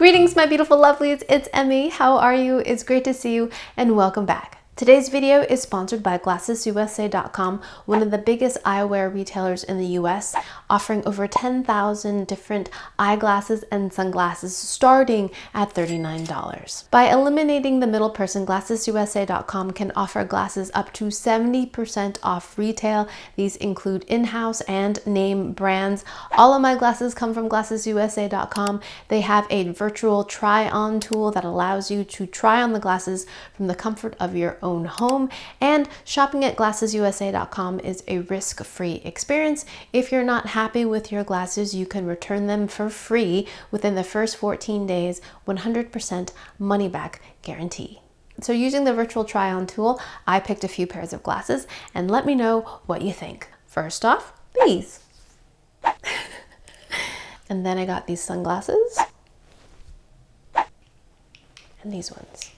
Greetings, my beautiful lovelies. It's Emmy. How are you? It's great to see you and welcome back. Today's video is sponsored by GlassesUSA.com, one of the biggest eyewear retailers in the US, offering over 10,000 different eyeglasses and sunglasses starting at $39. By eliminating the middle person, GlassesUSA.com can offer glasses up to 70% off retail. These include in-house and name brands. All of my glasses come from GlassesUSA.com. They have a virtual try-on tool that allows you to try on the glasses from the comfort of your own home, and shopping at GlassesUSA.com is a risk-free experience. If you're not happy with your glasses, you can return them for free within the first 14 days, 100% money back guarantee. So using the virtual try-on tool, I picked a few pairs of glasses, and let me know what you think. First off, these. And then I got these sunglasses and these ones.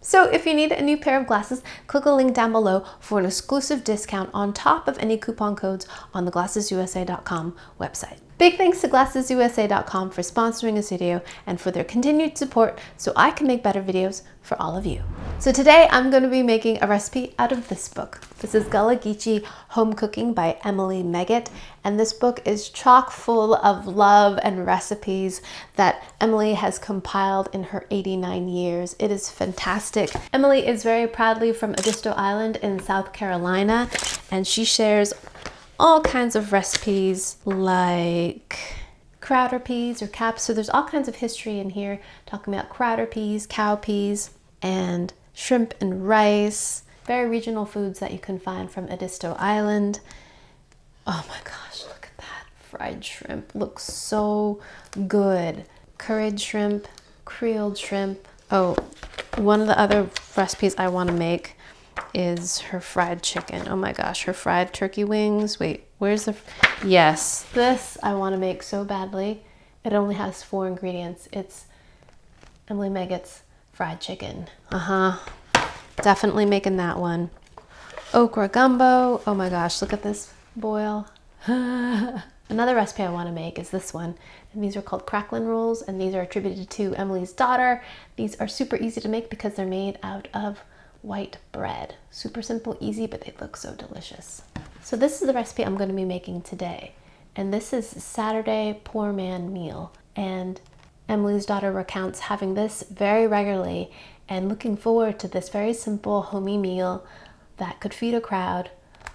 So if you need a new pair of glasses, click a link down below for an exclusive discount on top of any coupon codes on the GlassesUSA.com website. Big thanks to GlassesUSA.com for sponsoring this video and for their continued support so I can make better videos for all of you. So today I'm going to be making a recipe out of this book. This is Gullah Geechee Home Cooking by Emily Megget, and this book is chock full of love and recipes that Emily has compiled in her 89 years. It is fantastic. Emily is very proudly from Edisto Island in South Carolina, and she shares all kinds of recipes like crowder peas or caps. So there's all kinds of history in here talking about crowder peas, cow peas, and shrimp and rice. Very regional foods that you can find from Edisto Island. Oh my gosh, look at that. Fried shrimp looks so good. Curried shrimp, Creole shrimp. Oh, one of the other recipes I want to make is her fried chicken. Oh my gosh, her fried turkey wings. Wait, where's the... Yes, this I want to make so badly. It only has 4 ingredients. It's Emily Megget's fried chicken. Definitely making that one. Okra gumbo. Oh my gosh, look at this boil. Another recipe I want to make is this one. And these are called cracklin rolls, and these are attributed to Emily's daughter. These are super easy to make because they're made out of white bread. Super simple, easy, but they look so delicious. So this is the recipe I'm going to be making today. And this is Saturday poor man meal. And Emily's daughter recounts having this very regularly and looking forward to this very simple homey meal that could feed a crowd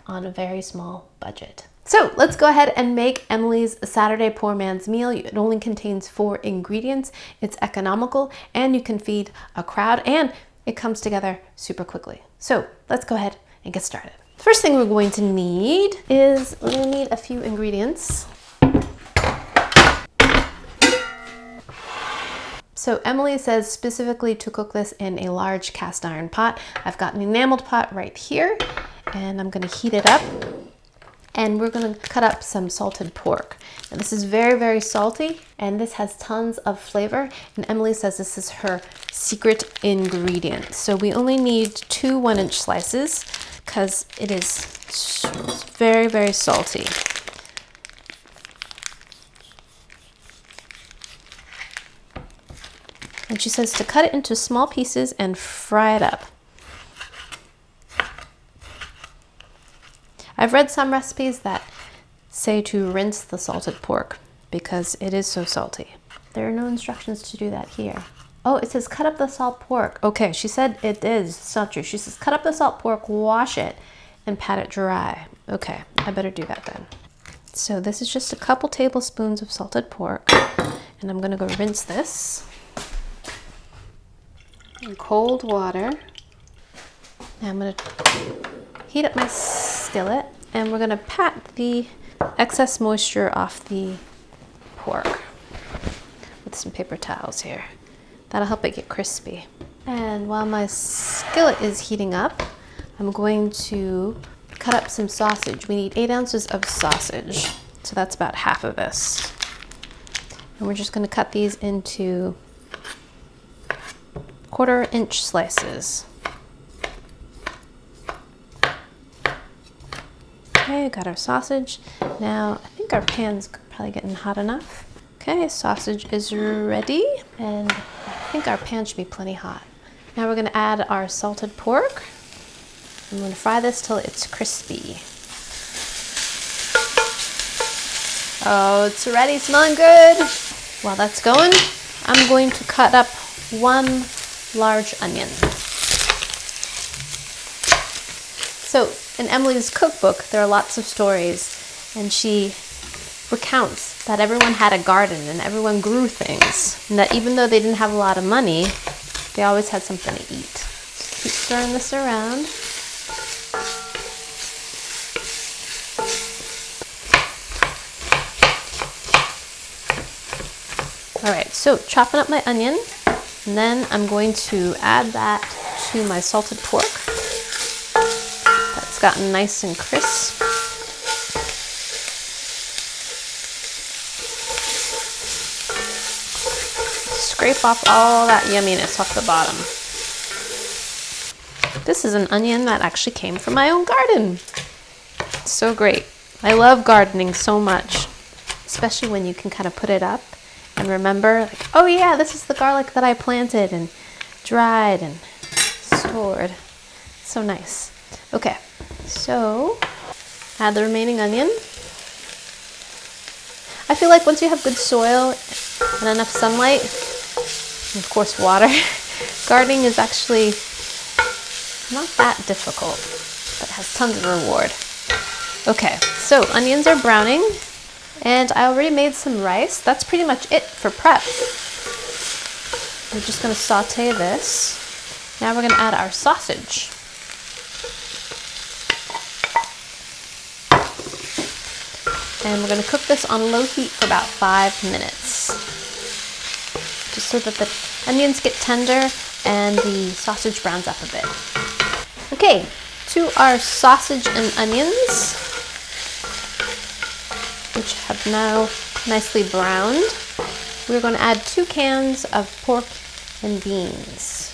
on a very small budget. So let's go ahead and make Emily's Saturday poor man's meal. It only contains 4 ingredients. It's economical and you can feed a crowd, and it comes together super quickly. So let's go ahead and get started. First thing we're going to need is we're going to need a few ingredients. So Emily says specifically to cook this in a large cast iron pot. I've got an enameled pot right here, and I'm going to heat it up. And we're going to cut up some salted pork. Now, this is very, very salty, and this has tons of flavor. And Emily says this is her secret ingredient. So we only need 2 1-inch slices because it is very, very salty. And she says to cut it into small pieces and fry it up. I've read some recipes that say to rinse the salted pork because it is so salty. There are no instructions to do that here. Oh, it says cut up the salt pork. Okay, she said it is. It's not true. She says cut up the salt pork, wash it, and pat it dry. Okay, I better do that then. So this is just a couple tablespoons of salted pork, and I'm gonna go rinse this in cold water. Now I'm gonna heat up my skillet, and we're gonna pat the excess moisture off the pork with some paper towels here. That'll help it get crispy. And while my skillet is heating up, I'm going to cut up some sausage. We need 8 ounces of sausage, so that's about half of this. And we're just gonna cut these into 1/4-inch slices. Okay, got our sausage. Now, I think our pan's probably getting hot enough. Okay, sausage is ready, and I think our pan should be plenty hot. Now we're going to add our salted pork. I'm going to fry this till it's crispy. Oh, it's ready, smelling good. While that's going, I'm going to cut up 1 large onion. So in Emily's cookbook, there are lots of stories, and she recounts that everyone had a garden and everyone grew things, and that even though they didn't have a lot of money, they always had something to eat. Just keep stirring this around. All right, so chopping up my onion, and then I'm going to add that to my salted pork. That's gotten nice and crisp. Scrape off all that yumminess off the bottom. This is an onion that actually came from my own garden. It's so great. I love gardening so much, especially when you can kind of put it up and remember, like, oh yeah, this is the garlic that I planted and dried and stored. So nice. Okay, so add the remaining onion. I feel like once you have good soil and enough sunlight, and of course water, gardening is actually not that difficult, but has tons of reward. Okay, so onions are browning, and I already made some rice. That's pretty much it for prep. We're just going to saute this. Now we're going to add our sausage. And we're going to cook this on low heat for about 5 minutes, just so that the onions get tender and the sausage browns up a bit. Okay, to our sausage and onions, which have now nicely browned, we're going to add 2 cans of pork and beans.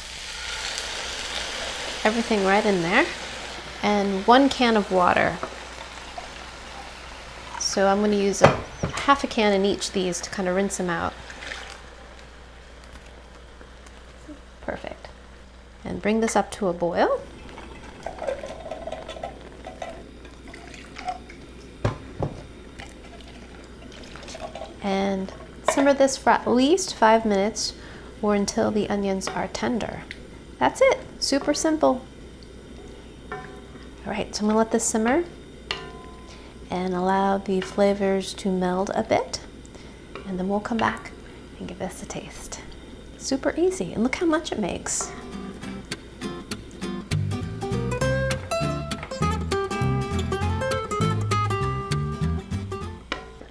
Everything right in there, and 1 can of water. So I'm going to use half a can in each of these to kind of rinse them out. Perfect. And bring this up to a boil. And simmer this for at least 5 minutes or until the onions are tender. That's it. Super simple. All right, so I'm going to let this simmer and allow the flavors to meld a bit, and then we'll come back and give this a taste. Super easy, and look how much it makes.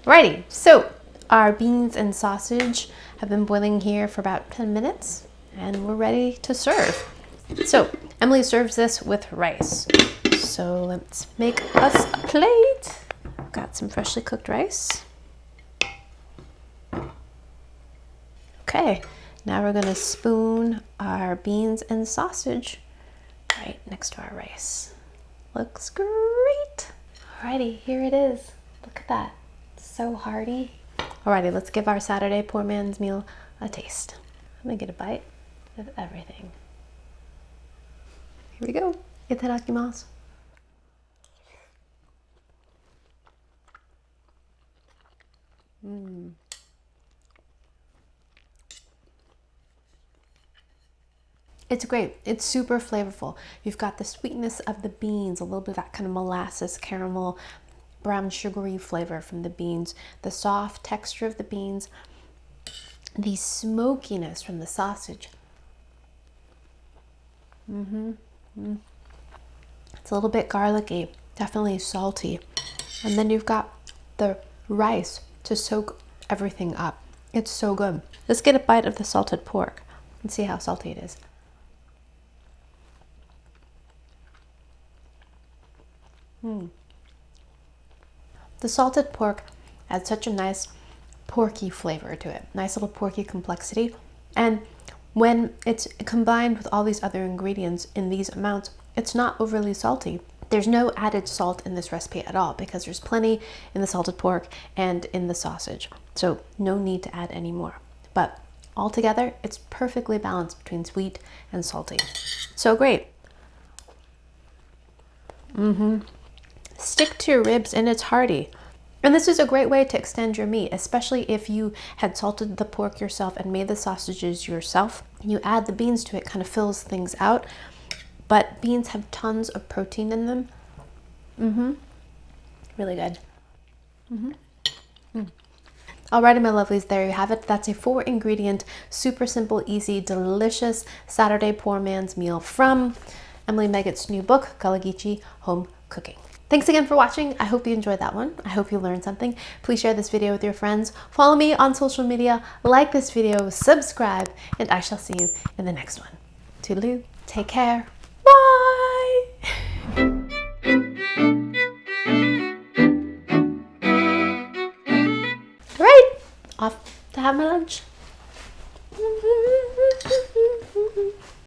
Alrighty, so our beans and sausage have been boiling here for about 10 minutes, and we're ready to serve. So Emily serves this with rice. So let's make us a plate. Got some freshly cooked rice. Okay, now we're gonna spoon our beans and sausage right next to our rice. Looks great. Alrighty, here it is. Look at that, it's so hearty. Alrighty, let's give our Saturday poor man's meal a taste. I'm gonna get a bite of everything. Here we go. Itadakimasu. It's great. It's super flavorful. You've got the sweetness of the beans, a little bit of that kind of molasses, caramel, brown sugary flavor from the beans, the soft texture of the beans, the smokiness from the sausage. It's a little bit garlicky, definitely salty. And then you've got the rice to soak everything up. It's so good. Let's get a bite of the salted pork and see how salty it is. The salted pork adds such a nice porky flavor to it, nice little porky complexity. And when it's combined with all these other ingredients in these amounts, it's not overly salty. There's no added salt in this recipe at all because there's plenty in the salted pork and in the sausage. So no need to add any more. But altogether, it's perfectly balanced between sweet and salty. So great. Stick to your ribs and it's hearty. And this is a great way to extend your meat, especially if you had salted the pork yourself and made the sausages yourself. You add the beans to it, kind of fills things out. But beans have tons of protein in them. Really good. Alrighty, my lovelies, there you have it. That's a 4-ingredient, super simple, easy, delicious Saturday poor man's meal from Emily Megget's new book, Gullah-Geechee Home Cooking. Thanks again for watching. I hope you enjoyed that one. I hope you learned something. Please share this video with your friends. Follow me on social media, like this video, subscribe, and I shall see you in the next one. Toodaloo. Take care. Bye! All right, off to have my lunch.